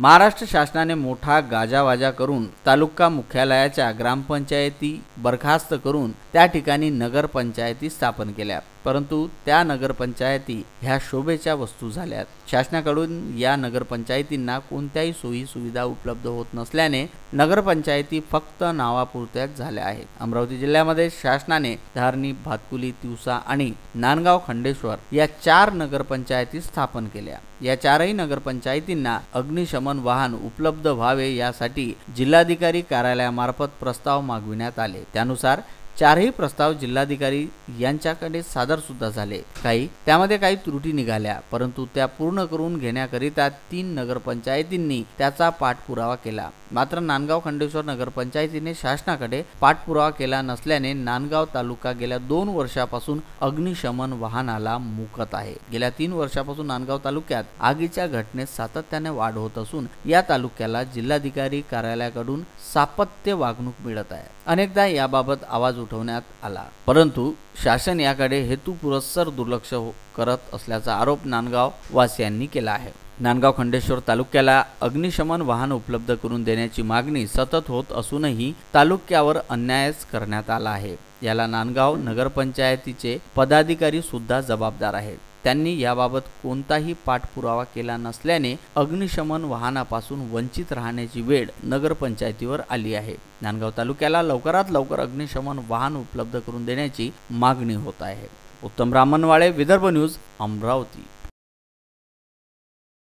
महाराष्ट्र शासनाने मोठा गाजावाजा करून तालुका मुख्यालयाच्या ग्रामपंचायती बरखास्त करून त्या ठिकाणी नगरपंचायती स्थापन केल्या, परंतु त्या नगरपंचायती ह्या शोभेच्या वस्तू झाल्यात। शासनाकडून या नगरपंचायतींना कोणत्याही सोयी सुविधा उपलब्ध होत नसल्याने नगरपंचायती फक्त नावापुरत्याच झाल्या आहेत। अमरावती जिल्ह्यामध्ये शासनाने धारणी, भातकुली, तिवसा आणि नांदगाव खंडेश्वर या 4 नगरपंचायती स्थापन केल्या। या 4ही नगरपंचायतींना अग्निशमन वाहन उपलब्ध व्हावे यासाठी जिल्हाधिकारी कार्यालयामार्फत प्रस्ताव मागविण्यात आले। त्यानुसार 4ही प्रस्ताव जिल्हाधिकारी यांच्याकडे सादर सुद्धा झाले। त्यामध्ये काही त्रुटी निघाल्या, परंतु त्या पूर्ण करून घेण्याकरिता 3 नगरपंचायतींनी त्याचा पाठपुरावा केला। मात्र नांदगाव खंडेश्वर नगरपंचायतीने शासनाकडे पाठपुरावा केला नसल्याने नांदगाव तालुका गेल्या 2 वर्षापासून अग्निशमन वाहनाला मुकत आहे। गेल्या 3 वर्षापासून नांदगाव तालुक्यात आगीच्या घटनेत सातत्याने वाढ होत असून या तालुक्याला जिल्हाधिकारी कार्यालयाकडून सातत्य वागणूक मिळत आहे। अनेकदा याबाबत आवाज उठवण्यात आला, परंतु शासन याकडे हेतुपुरस्सर दुर्लक्ष करत असल्याचा आरोप नांदगाव वासियांनी केला आहे। नांदगाव खंडेश्वर तालुक्याला अग्निशमन वाहन उपलब्ध करून देण्याची मागणी सतत होत असूनही तालुक्यावर अन्यायच करण्यात आला आहे। याला नांदगाव नगरपंचायतीचे पदाधिकारी सुद्धा जबाबदार आहेत। त्यांनी याबाबत कोणताही पाठपुरावा केला नसल्याने अग्निशमन वाहनापासून वंचित राहण्याची वेळ नगरपंचायतीवर आली आहे। नांदगाव तालुक्याला लवकरात लवकर अग्निशमन वाहन उपलब्ध करून देण्याची मागणी होत आहे। उत्तम ब्राह्मणवाळे, विदर्भ न्यूज, अमरावती।